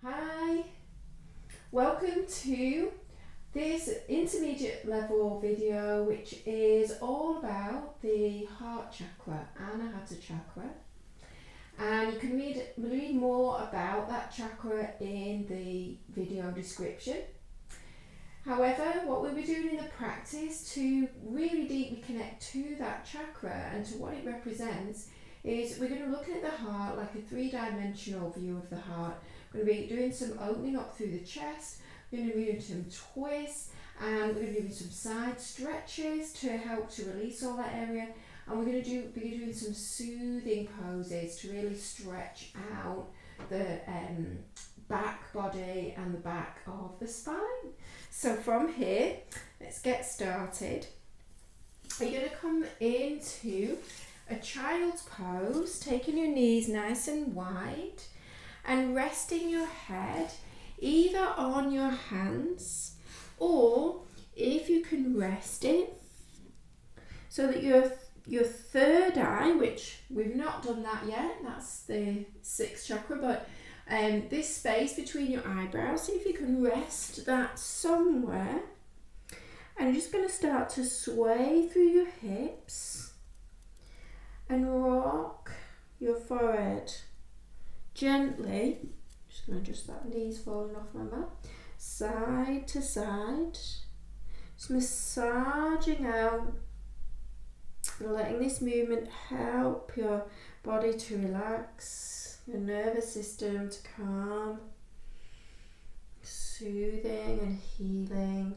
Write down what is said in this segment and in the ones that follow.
Hi, welcome to this intermediate level video, which is all about the heart chakra, Anahata chakra, and you can read more about that chakra in the video description. However, what we'll be doing in the practice to really deeply connect to that chakra and to what it represents is we're going to look at the heart like a three-dimensional view of the heart. We're going to be doing some opening up through the chest, we're going to be doing some twists, and we're going to be doing some side stretches to help to release all that area, and we're going to be doing some soothing poses to really stretch out the back body and the back of the spine. So from here, let's get started. You're going to come into a child's pose, taking your knees nice and wide and resting your head either on your hands, or if you can rest it so that your third eye, which we've not done that yet, that's the sixth chakra, but this space between your eyebrows, see if you can rest that somewhere. And you're just going to start to sway through your hips and rock your forehead gently. Just going to adjust that, knees falling off my mat, side to side, just massaging out and letting this movement help your body to relax, your nervous system to calm, soothing and healing,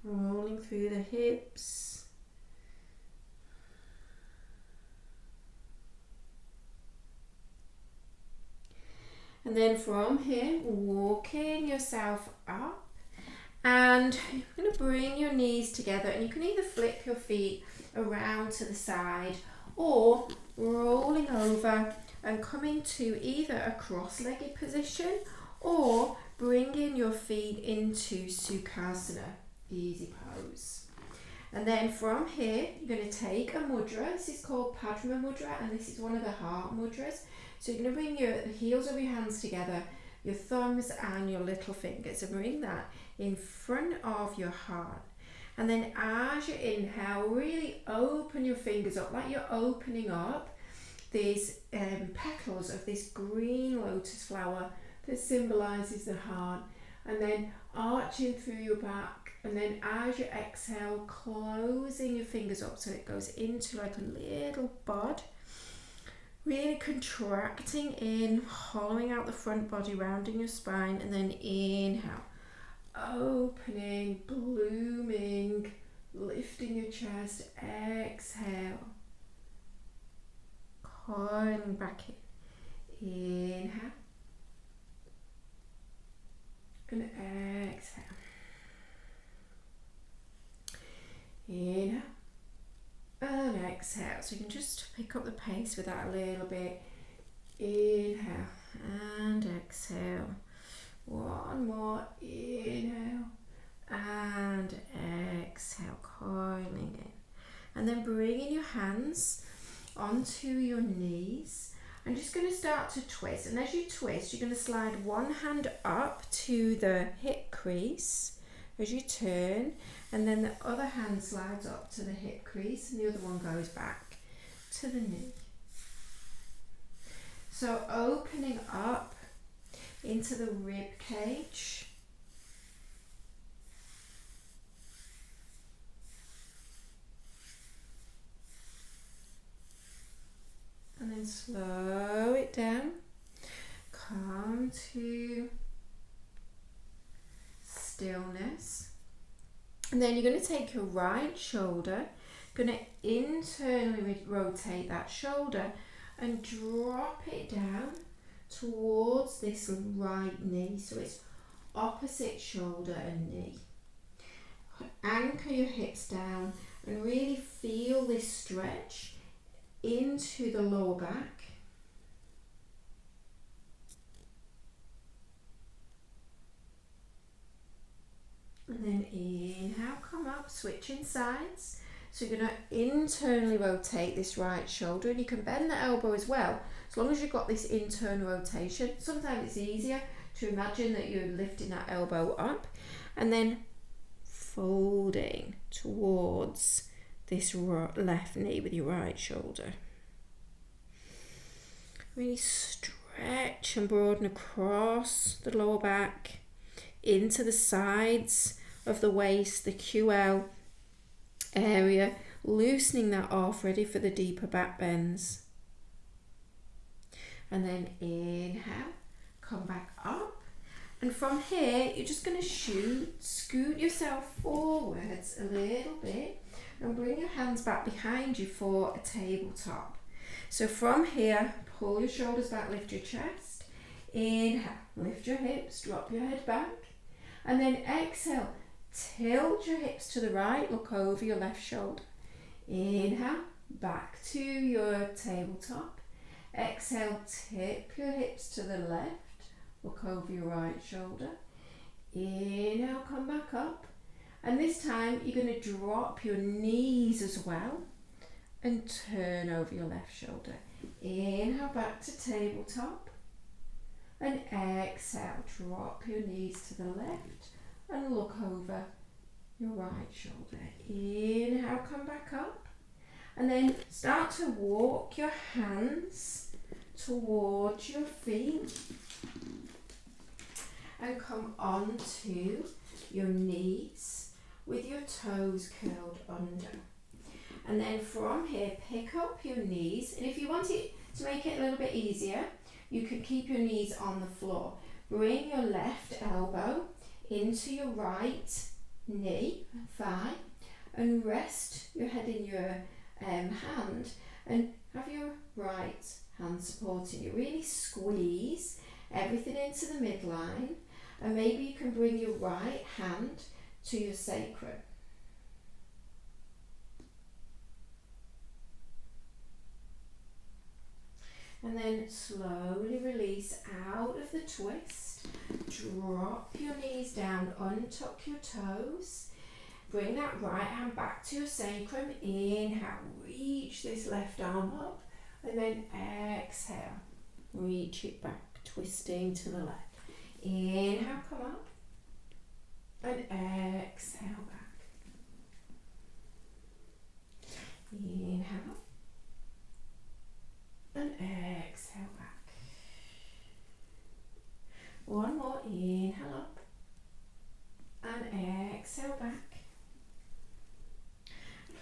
rolling through the hips. And then from here, walking yourself up, and you're going to bring your knees together, and you can either flip your feet around to the side or rolling over and coming to either a cross-legged position or bringing your feet into Sukhasana, easy pose. And then from here, you're going to take a mudra. This is called Padma mudra, and this is one of the heart mudras. So you're going to bring the heels of your hands together, your thumbs and your little fingers, and bring that in front of your heart. And then as you inhale, really open your fingers up like you're opening up these petals of this green lotus flower that symbolises the heart. And then arching through your back, and then as you exhale, closing your fingers up so it goes into like a little bud. Really contracting in, hollowing out the front body, rounding your spine, and then inhale, opening, blooming, lifting your chest, exhale, coiling back in, inhale, and exhale, inhale, and exhale. So you can just pick up the pace with that a little bit. Inhale and exhale. One more. Inhale and exhale, coiling in. And then bringing your hands onto your knees. I'm just going to start to twist. And as you twist, you're going to slide one hand up to the hip crease as you turn, and then the other hand slides up to the hip crease and the other one goes back to the knee. So opening up into the rib cage. And then slow it down. Come to stillness. And then you're going to take your right shoulder, going to internally rotate that shoulder and drop it down towards this right knee. So it's opposite shoulder and knee. Anchor your hips down and really feel this stretch into the lower back. And then inhale, come up, switching sides. So you're going to internally rotate this right shoulder, and you can bend the elbow as well, as long as you've got this internal rotation. Sometimes it's easier So imagine that you're lifting that elbow up and then folding towards this left knee with your right shoulder. Really stretch and broaden across the lower back, into the sides of the waist, the QL area, loosening that off, ready for the deeper back bends. And then inhale, come back up. And from here, you're just going to scoot yourself forwards a little bit and bring your hands back behind you for a tabletop. So from here, pull your shoulders back, lift your chest. Inhale, lift your hips, drop your head back. And then exhale, tilt your hips to the right, look over your left shoulder. Inhale, back to your tabletop. Exhale, tip your hips to the left, look over your right shoulder. Inhale, come back up. And this time you're going to drop your knees as well and turn over your left shoulder. Inhale, back to tabletop. And exhale, drop your knees to the left and look over your right shoulder. Inhale, come back up. And then start to walk your hands towards your feet. And come onto your knees with your toes curled under. And then from here, pick up your knees. And if you want it to make it a little bit easier, you can keep your knees on the floor. Bring your left elbow into your right knee, thigh, and rest your head in your hand and have your right hand supporting you. Really squeeze everything into the midline, and maybe you can bring your right hand to your sacrum. And then slowly release out of the twist. Drop your knees down, untuck your toes. Bring that right hand back to your sacrum. Inhale, reach this left arm up. And then exhale, reach it back, twisting to the left. Inhale, come up. And exhale back. Inhale up. And exhale back. One more, inhale up. And exhale back.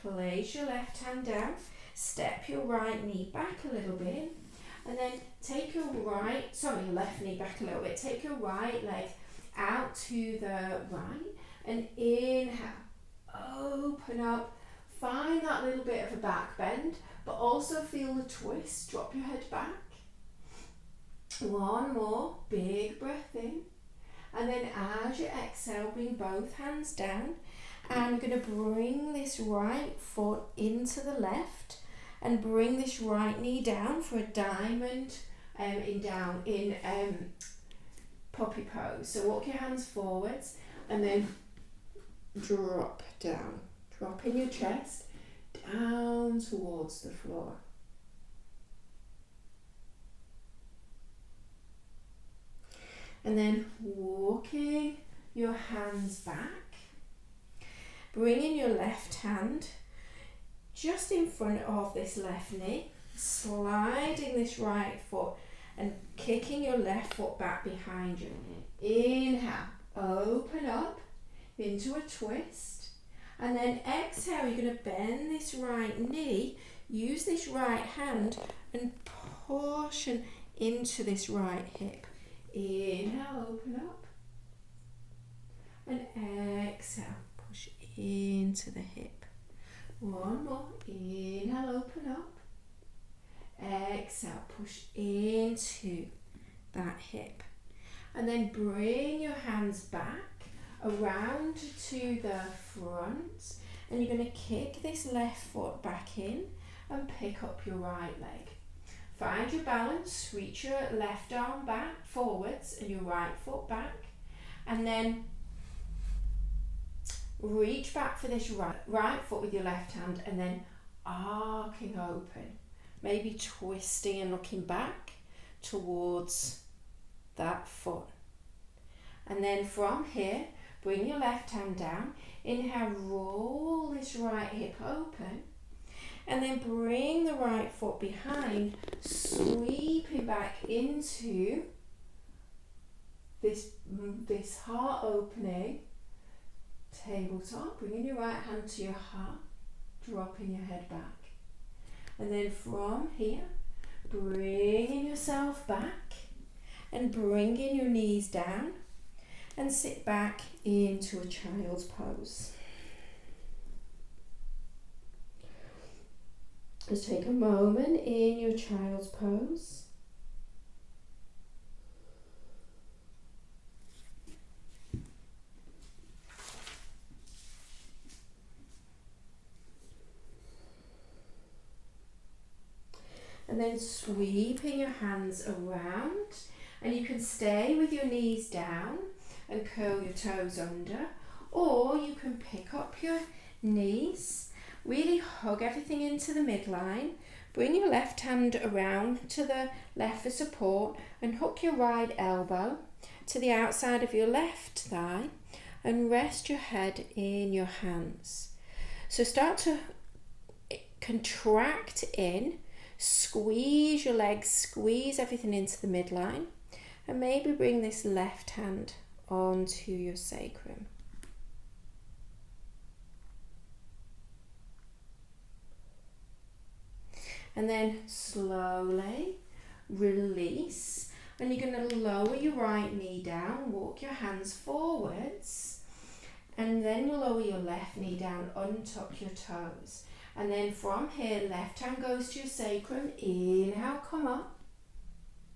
Place your left hand down, step your right knee back a little bit, and then take your left knee back a little bit. Take your right leg out to the right and inhale, open up, find that little bit of a back bend, but also feel the twist, drop your head back. One more, big breath in, and then as you exhale, bring both hands down. I'm going to bring this right foot into the left and bring this right knee down for a diamond in puppy pose. So walk your hands forwards and then drop down. Drop in your chest down towards the floor. And then walking your hands back. Bringing your left hand just in front of this left knee, sliding this right foot and kicking your left foot back behind you. Inhale, open up into a twist, and then exhale, you're going to bend this right knee, use this right hand and push into this right hip. Inhale, open up, and exhale, push into the hip. One more, inhale, open up, exhale, push into that hip, and then bring your hands back around to the front, and you're going to kick this left foot back in and pick up your right leg. Find your balance, reach your left arm back forwards and your right foot back, and then reach back for this right foot with your left hand and then arcing open, maybe twisting and looking back towards that foot. And then from here, bring your left hand down. Inhale, roll this right hip open. And then bring the right foot behind, sweeping back into this heart opening tabletop. Bringing your right hand to your heart, dropping your head back. And then from here, bringing yourself back and bringing your knees down and sit back into a child's pose. Just take a moment in your child's pose. And then sweeping your hands around, and you can stay with your knees down and curl your toes under, or you can pick up your knees, really hug everything into the midline, bring your left hand around to the left for support and hook your right elbow to the outside of your left thigh and rest your head in your hands. So start to contract in, squeeze your legs, squeeze everything into the midline, and maybe bring this left hand onto your sacrum. And then slowly release, and you're going to lower your right knee down, walk your hands forwards, and then you lower your left knee down, untuck your toes. And then from here, left hand goes to your sacrum. Inhale, come up.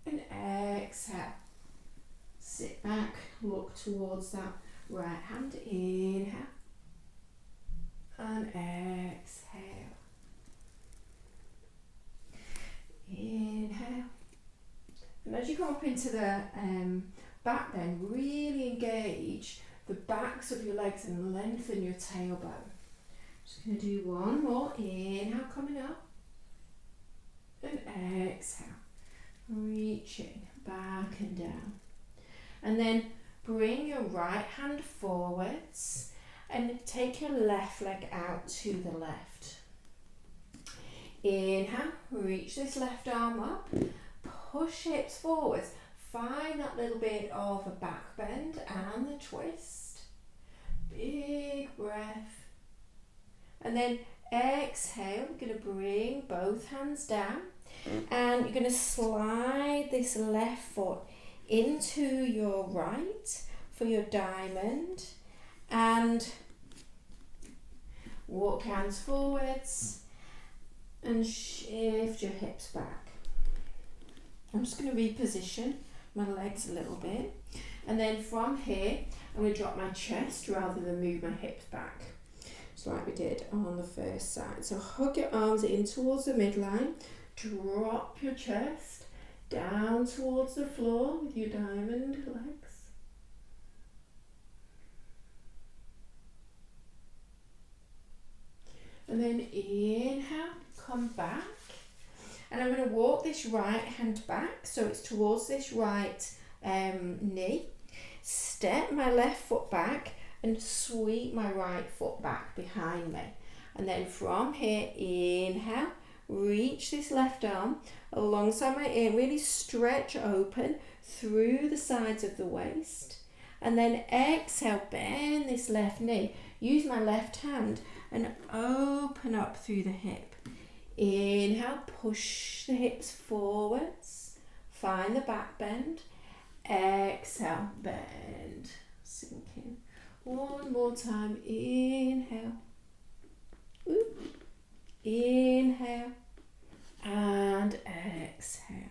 And exhale. Sit back, look towards that right hand. Inhale. And exhale. Inhale. And as you come up into the back bend, really engage the backs of your legs and lengthen your tailbone. Just going to do one more. Inhale, coming up. And exhale. Reaching back and down. And then bring your right hand forwards and take your left leg out to the left. Inhale, reach this left arm up. Push hips forwards. Find that little bit of a back bend and the twist. Big breath. And then exhale, we're going to bring both hands down and you're going to slide this left foot into your right for your diamond and walk hands forwards and shift your hips back. I'm just going to reposition my legs a little bit, and then from here I'm going to drop my chest rather than move my hips back. Like we did on the first side. So hug your arms in towards the midline, drop your chest down towards the floor with your diamond legs. And then inhale, come back. And I'm going to walk this right hand back so it's towards this right knee. Step my left foot back and sweep my right foot back behind me. And then from here, inhale, reach this left arm alongside my ear, really stretch open through the sides of the waist. And then exhale, bend this left knee. Use my left hand and open up through the hip. Inhale, push the hips forwards. Find the back bend. Exhale, bend. Sink in. One more time. Inhale. Inhale. And exhale.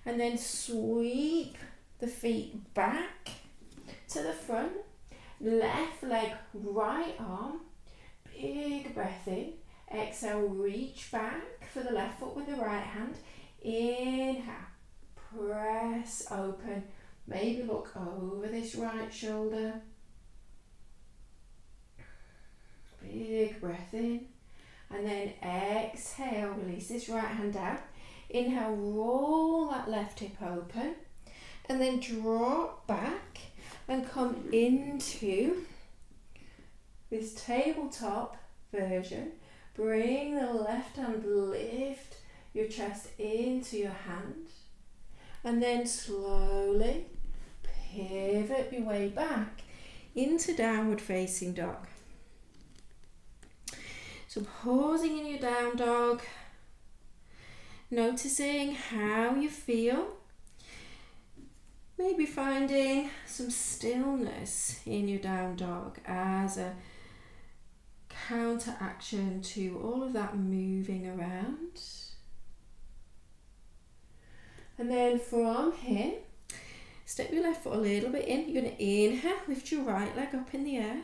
And then sweep the feet back to the front. Left leg, right arm. Big breath in. Exhale, reach back for the left foot with the right hand. Inhale. Press open. Maybe look over this right shoulder. Big breath in. And then exhale, release this right hand out. Inhale, roll that left hip open. and then drop back and come into this tabletop version. Bring the left hand, lift your chest into your hand, and then slowly pivot your way back into downward facing dog. So pausing in your down dog, noticing how you feel, maybe finding some stillness in your down dog as a counteraction to all of that moving around. And then from here, step your left foot a little bit in. You're going to inhale, lift your right leg up in the air.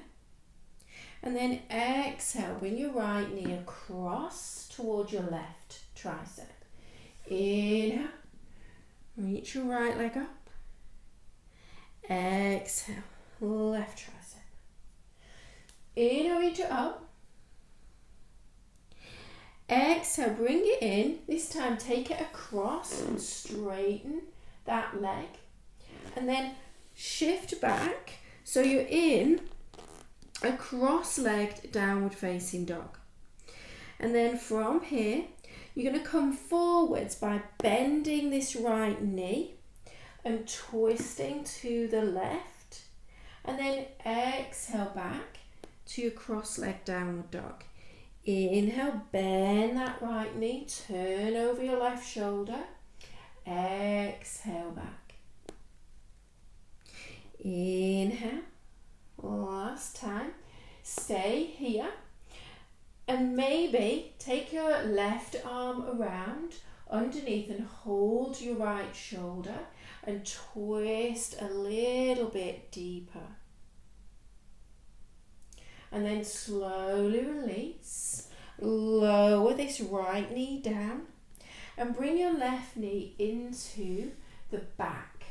And then exhale, bring your right knee across towards your left tricep. Inhale, reach your right leg up. Exhale, left tricep. Inhale, reach it up. Exhale, bring it in. This time take it across and straighten that leg. And then shift back so you're in a cross-legged downward facing dog. And then from here, you're going to come forwards by bending this right knee and twisting to the left. And then exhale back to your cross-legged downward dog. Inhale, bend that right knee, turn over your left shoulder. Exhale back. Inhale, last time. Stay here. And maybe take your left arm around underneath and hold your right shoulder and twist a little bit deeper. And then slowly release. Lower this right knee down and bring your left knee into the back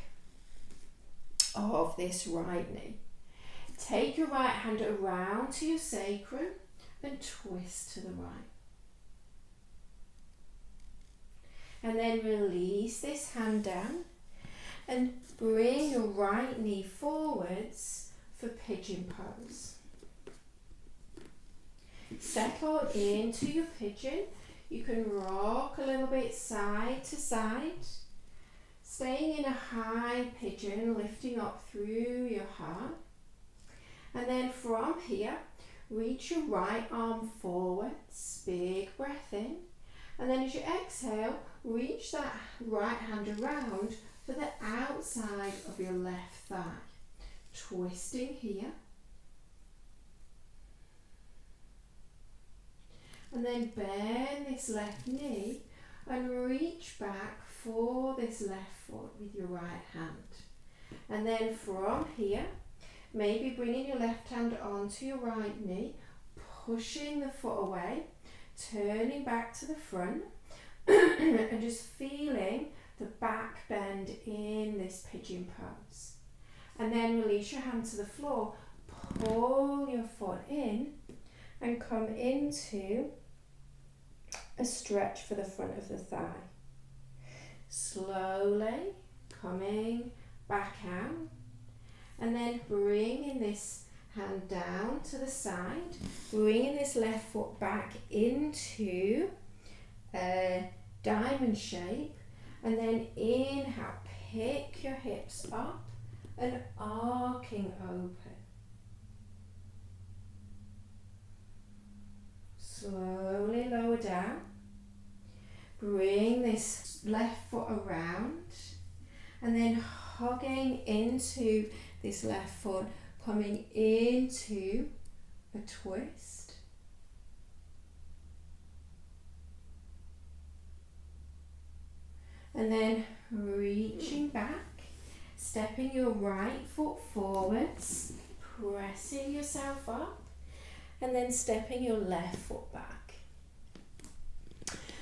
of this right knee. Take your right hand around to your sacrum and twist to the right. And then release this hand down and bring your right knee forwards for pigeon pose. Settle into your pigeon. You can rock a little bit side to side, staying in a high pigeon, lifting up through your heart. And then from here, reach your right arm forwards, big breath in. And then as you exhale, reach that right hand around for the outside of your left thigh. Twisting here. And then bend this left knee and reach back for this left foot with your right hand. And then from here, maybe bringing your left hand onto your right knee, pushing the foot away, turning back to the front, and just feeling the back bend in this pigeon pose. And then release your hand to the floor, pull your foot in, and come into a stretch for the front of the thigh. Slowly coming back out, and then bringing this hand down to the side, bringing this left foot back into a diamond shape, and then inhale, pick your hips up and arcing open. Slowly lower down. Bring this left foot around and then hugging into this left foot, coming into a twist. And then reaching back, stepping your right foot forwards, pressing yourself up, and then stepping your left foot back.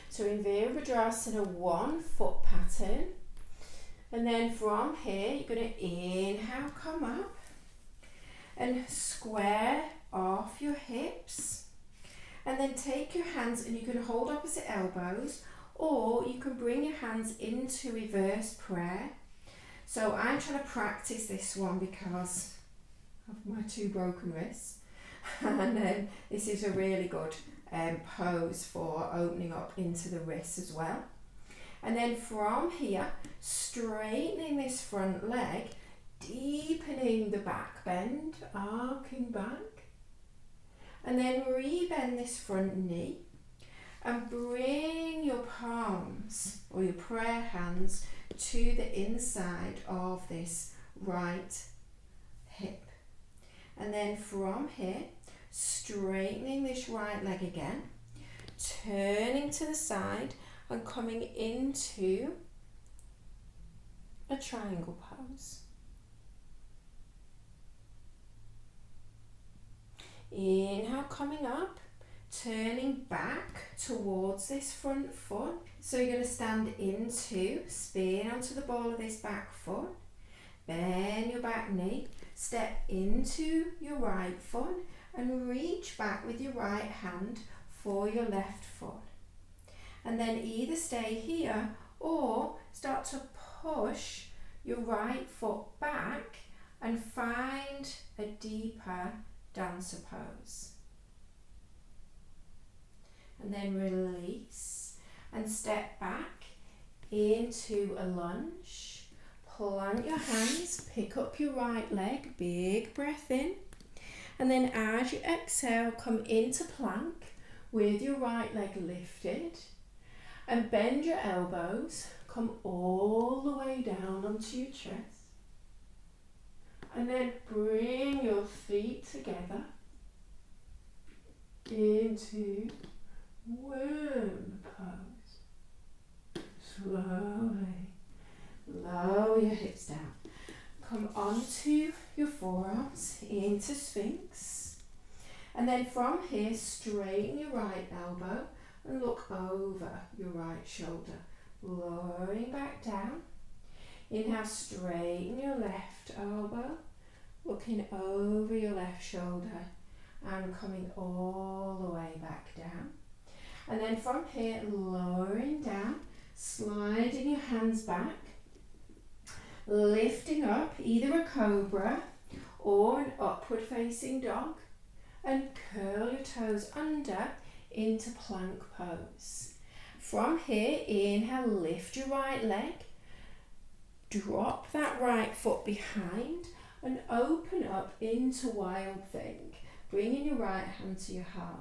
So in Virabhadrasana, 1 foot pattern. And then from here, you're going to inhale, come up and square off your hips. And then take your hands and you can hold opposite elbows, or you can bring your hands into reverse prayer. So I'm trying to practice this one because of my 2 broken wrists. And this is a really good pose for opening up into the wrists as well. And then from here, straightening this front leg, deepening the back bend, arcing back. And then rebend this front knee and bring your palms or your prayer hands to the inside of this right hip. And then from here, straightening this right leg again, turning to the side and coming into a triangle pose. Inhale, coming up, turning back towards this front foot. So you're going to stand into, spin onto the ball of this back foot, bend your back knee, step into your right foot and reach back with your right hand for your left foot. And then either stay here or start to push your right foot back and find a deeper dancer pose. And then release and step back into a lunge. Plant your hands, pick up your right leg, big breath in. And then as you exhale, come into plank with your right leg lifted. And bend your elbows, come all the way down onto your chest. And then bring your feet together into worm pose. Slowly lower your hips down. Come onto your forearms into Sphinx. And then from here, straighten your right elbow and look over your right shoulder. Lowering back down. Inhale, straighten your left elbow, looking over your left shoulder and coming all the way back down. And then from here, lowering down, sliding your hands back, lifting up either a cobra or an upward facing dog, and curl your toes under into plank pose. From here, inhale, lift your right leg, drop that right foot behind and open up into wild thing, bringing your right hand to your heart.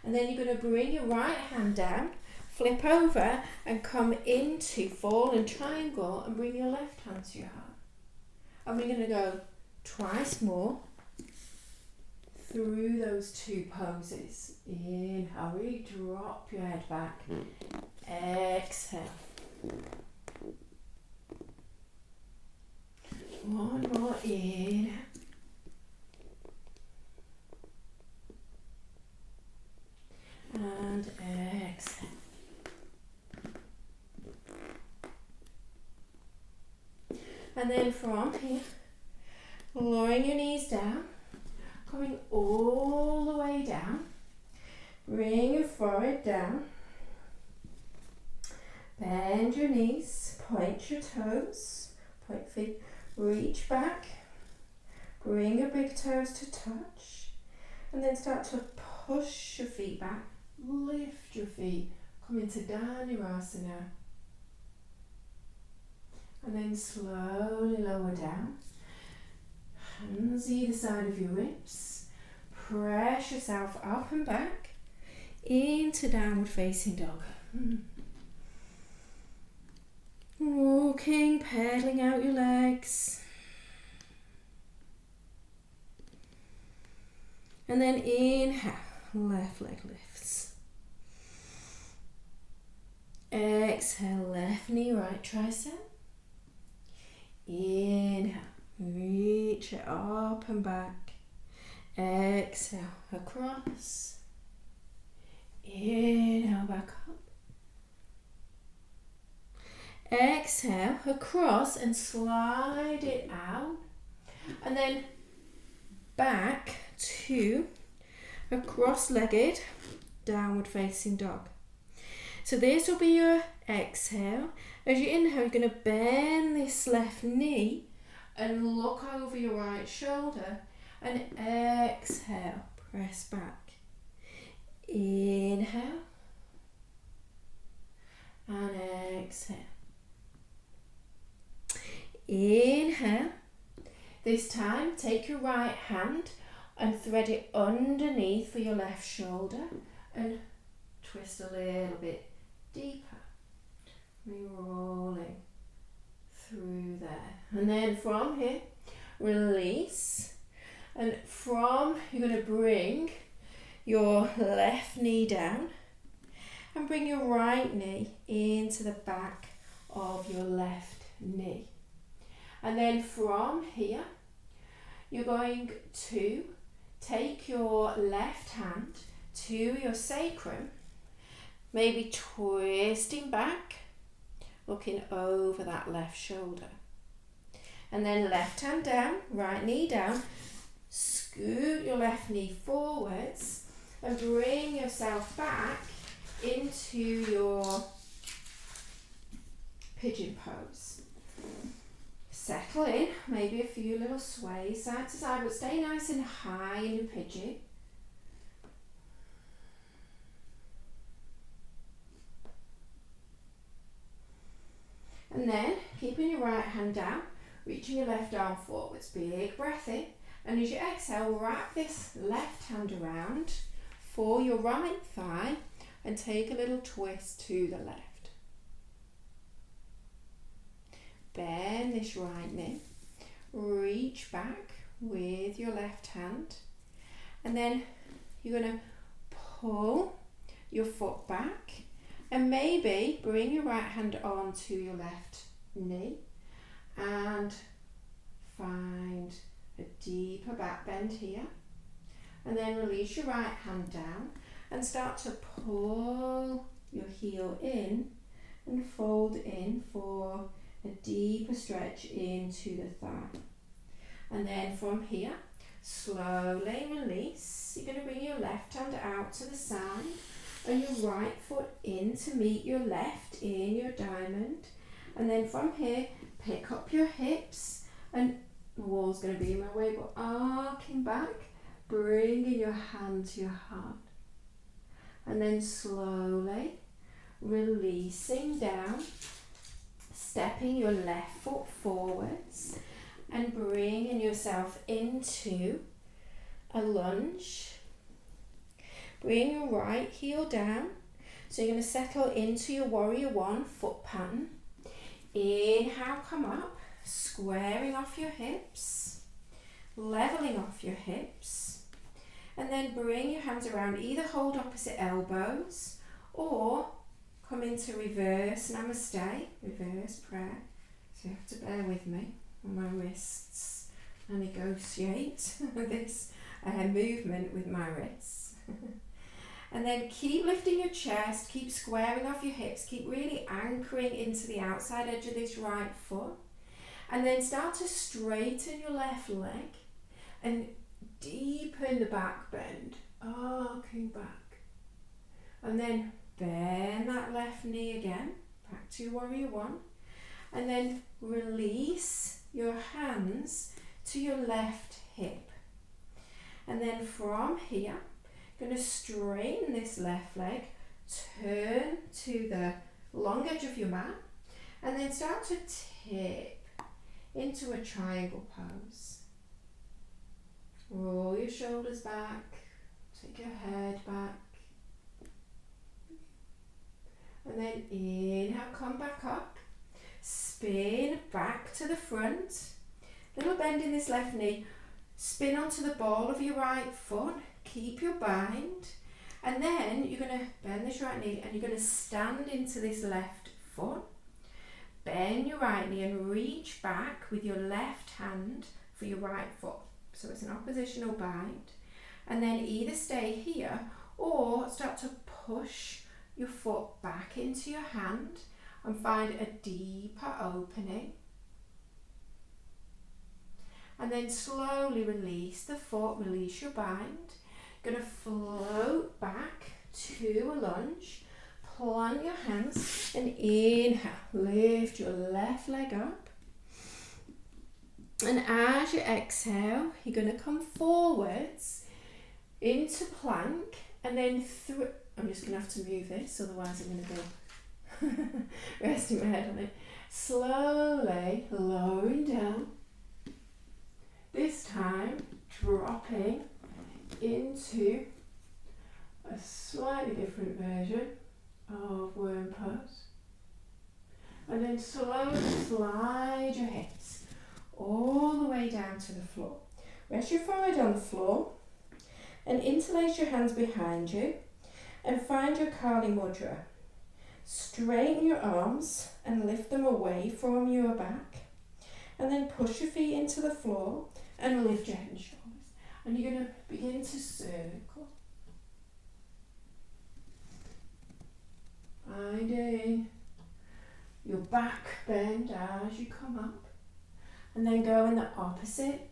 And then you're going to bring your right hand down, flip over and come into fallen triangle and bring your left hand to your heart. And we're going to go twice more through those 2 poses. Inhale, really drop your head back. Exhale. One more, inhale. And exhale. And then from here, lowering your knees down, coming all the way down, bring your forehead down, bend your knees, point your toes, point feet, reach back, bring your big toes to touch, and then start to push your feet back, lift your feet, come into Dhanurasana, and then slowly lower down. Hands either side of your hips. Press yourself up and back into downward facing dog. Walking, pedaling out your legs. And then inhale, left leg lifts. Exhale, left knee, right tricep. Inhale. Reach it up and back. Exhale, across. Inhale, back up. Exhale, across and slide it out. And then back to a cross-legged downward facing dog. So this will be your exhale. As you inhale, you're going to bend this left knee and look over your right shoulder. And exhale, press back. Inhale. And exhale. Inhale. This time, take your right hand and thread it underneath for your left shoulder and twist a little bit deeper. Rolling through there. And then from here, release. And you're going to bring your left knee down and bring your right knee into the back of your left knee. And then from here, you're going to take your left hand to your sacrum, maybe twisting back, looking over that left shoulder. And then left hand down, right knee down, scoot your left knee forwards and bring yourself back into your pigeon pose. Settle in, maybe a few little sways side to side, but stay nice and high in your pigeon. And then, keeping your right hand down, reaching your left arm forwards, big breath in. And as you exhale, wrap this left hand around for your right thigh and take a little twist to the left. Bend this right knee, reach back with your left hand, and then you're going to pull your foot back and maybe bring your right hand onto your left knee and find a deeper back bend here, and then release your right hand down and start to pull your heel in and fold in for a deeper stretch into the thigh. And then from here, slowly release. You're going to bring your left hand out to the side and your right foot in to meet your left in your diamond. And then from here, pick up your hips, and the wall's going to be in my way, but arcing back, bringing your hand to your heart. And then slowly releasing down, stepping your left foot forwards and bringing yourself into a lunge. Bring your right heel down. So you're going to settle into your warrior one foot pattern. Inhale, come up, squaring off your hips, leveling off your hips, and then bring your hands around. Either hold opposite elbows or come into reverse namaste, reverse prayer. So you have to bear with me on my wrists and negotiate this movement with my wrists. And then keep lifting your chest, keep squaring off your hips, keep really anchoring into the outside edge of this right foot. And then start to straighten your left leg and deepen the back bend, arcing back. And then bend that left knee again, back to warrior one. And then release your hands to your left hip. And then from here, going to straighten this left leg, turn to the long edge of your mat, and then start to tip into a triangle pose. Roll your shoulders back, take your head back, and then inhale, come back up, spin back to the front, little bend in this left knee, spin onto the ball of your right foot, keep your bind, and then you're going to bend this right knee and you're going to stand into this left foot, bend your right knee and reach back with your left hand for your right foot. So it's an oppositional bind, and then either stay here or start to push your foot back into your hand and find a deeper opening. And then slowly release the foot, release your bind. Going to float back to a lunge, plant your hands and inhale. Lift your left leg up. And as you exhale, you're going to come forwards into plank and then through. I'm just going to have to move this, otherwise I'm going to go resting my head on it. Slowly lowering down. This time dropping into a slightly different version of worm pose. And then slowly slide your hips all the way down to the floor. Rest your forehead on the floor and interlace your hands behind you and find your Kali Mudra. Straighten your arms and lift them away from your back, and then push your feet into the floor and lift your head and shoulders. And you're going to begin to circle. Finding your back bend as you come up, and then go in the opposite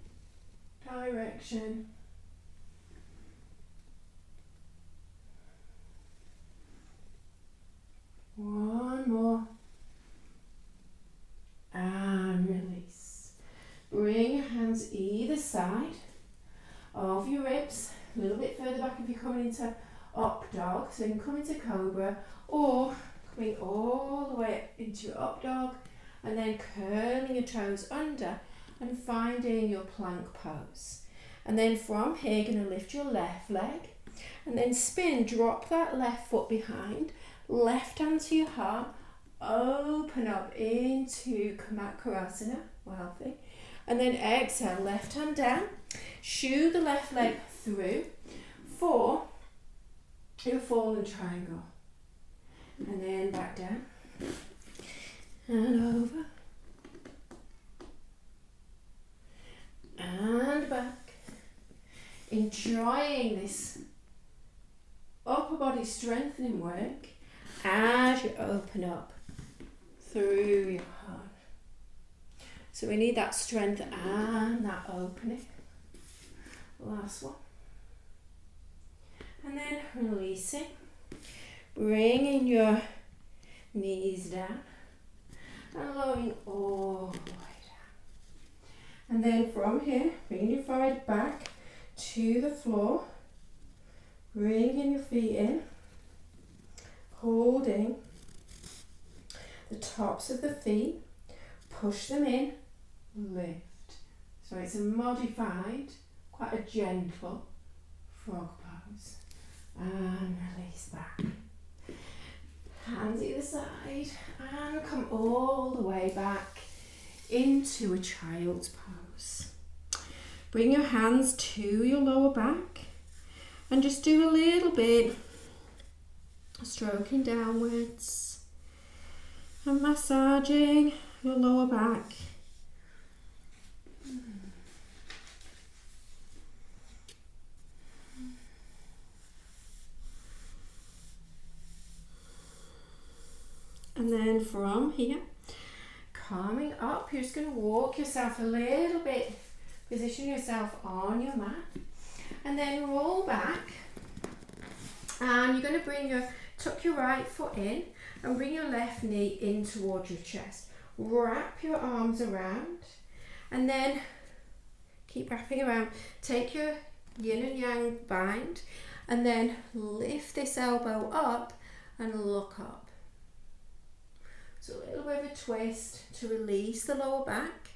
direction. One more. And release. Bring your hands either side of your ribs, a little bit further back if you're coming into up dog. So you can come into cobra, or coming all the way up into your up dog, and then curling your toes under and finding your plank pose. And then from here, you're going to lift your left leg and then spin, drop that left foot behind, left hand to your heart, open up into Kamakkarasana, wealthy, and then exhale, left hand down, shoo the left leg through for your fallen triangle, and then back down and over and back, enjoying this upper body strengthening work as you open up through your heart. So we need that strength and that opening. Last one. And then releasing. Bringing your knees down and lowering all the way down. And then from here, bring your forehead back to the floor. Bringing your feet in. Holding the tops of the feet, push them in, lift. So it's a modified, quite a gentle frog pose. And release back. Hands either side and come all the way back into a child's pose. Bring your hands to your lower back and just do a little bit stroking downwards and massaging your lower back. And then from here, coming up, you're just going to walk yourself a little bit, position yourself on your mat, and then roll back. And you're going to tuck your right foot in and bring your left knee in towards your chest. Wrap your arms around and then keep wrapping around. Take your yin and yang bind and then lift this elbow up and look up. So a little bit of a twist to release the lower back.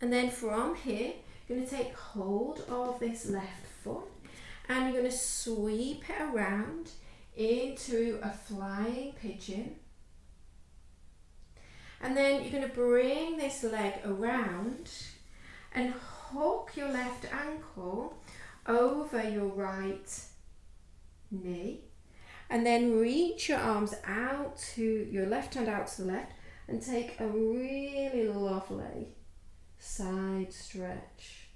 And then from here, you're going to take hold of this left foot and you're going to sweep it around into a flying pigeon. And then you're going to bring this leg around and hook your left ankle over your right knee. And then reach your arms out to your left hand out to the left and take a really lovely side stretch.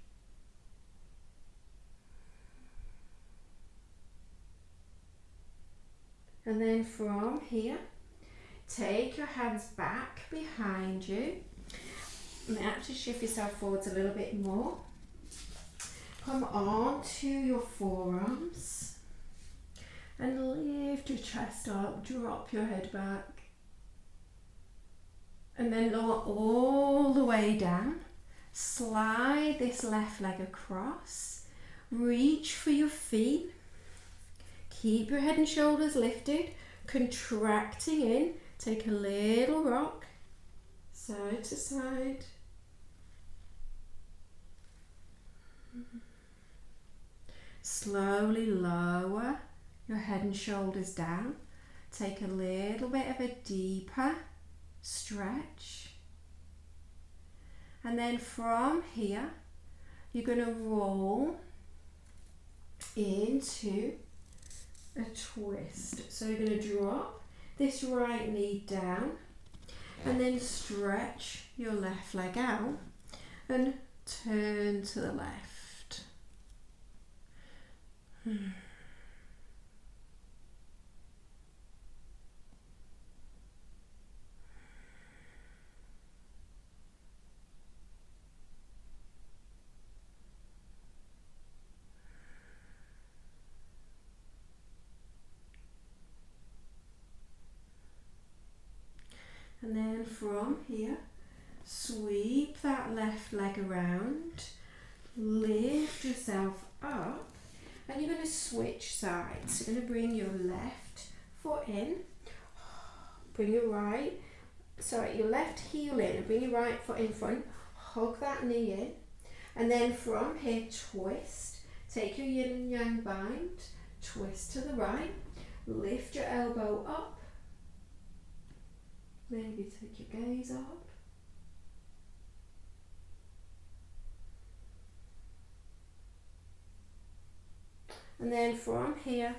And then from here, take your hands back behind you. You may have to shift yourself forwards a little bit more. Come on to your forearms. and lift your chest up, drop your head back, and then lower all the way down. Slide this left leg across, reach for your feet, keep your head and shoulders lifted, contracting in, take a little rock, side to side. Slowly lower your head and shoulders down, take a little bit of a deeper stretch. And then from here, you're going to roll into a twist. So you're going to drop this right knee down and then stretch your left leg out and turn to the left. And then from here, sweep that left leg around, lift yourself up, and you're going to switch sides. You're going to bring your left foot in, bring your your left heel in, and bring your right foot in front, hug that knee in, and then from here, twist. Take your yin and yang bind, twist to the right, lift your elbow up, maybe take your gaze up. And then from here,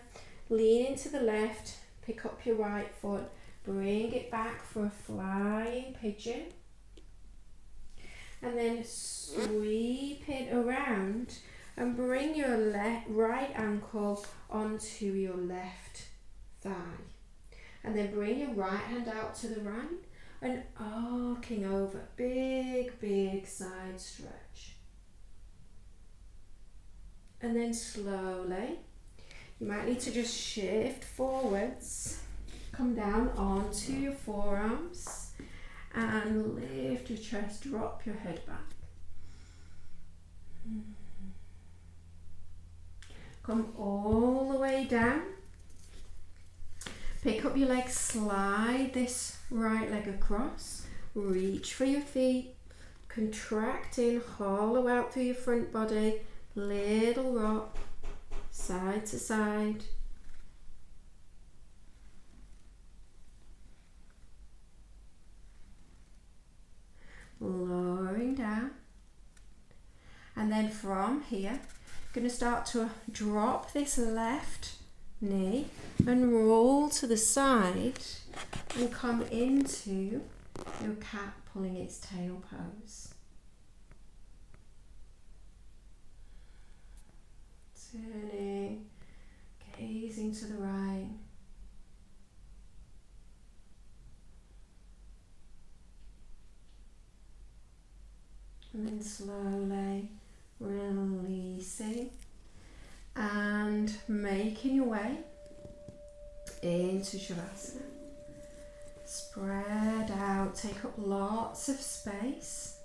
lean into the left, pick up your right foot, bring it back for a flying pigeon. And then sweep it around and bring your right ankle onto your left thigh. And then bring your right hand out to the right and arcing over, big, big side stretch. And then slowly, you might need to just shift forwards, come down onto your forearms and lift your chest, drop your head back. Come all the way down. Pick up your legs, slide this right leg across, reach for your feet, contract in, hollow out through your front body, little rock, side to side. Lowering down. And then from here, going to start to drop this left knee and roll to the side and come into your cat pulling its tail pose. Turning, gazing to the right. And then slowly releasing and making your way into Shavasana. Spread out, take up lots of space.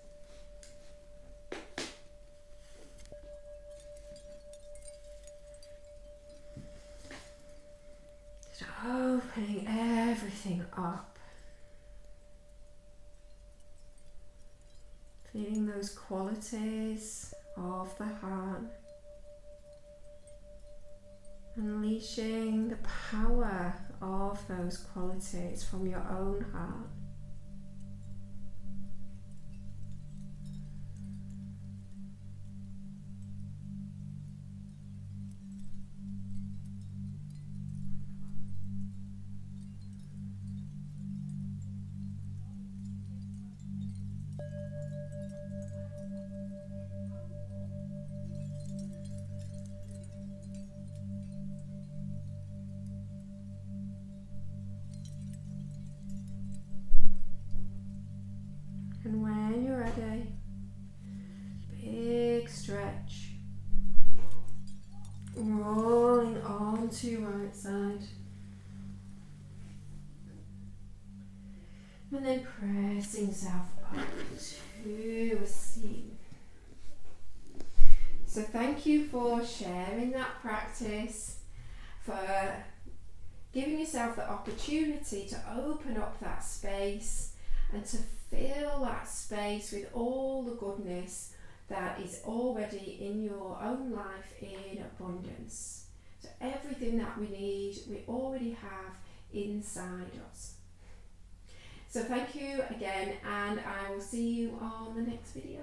Just opening everything up. Feeling those qualities of the heart. Unleashing the power of those qualities from your own heart. And when you're ready, big stretch, rolling onto your right side. And then pressing yourself up to a seat. So thank you for sharing that practice, for giving yourself the opportunity to open up that space and to fill that space with all the goodness that is already in your own life in abundance. So everything that we need, we already have inside us. So thank you again, and I will see you on the next video.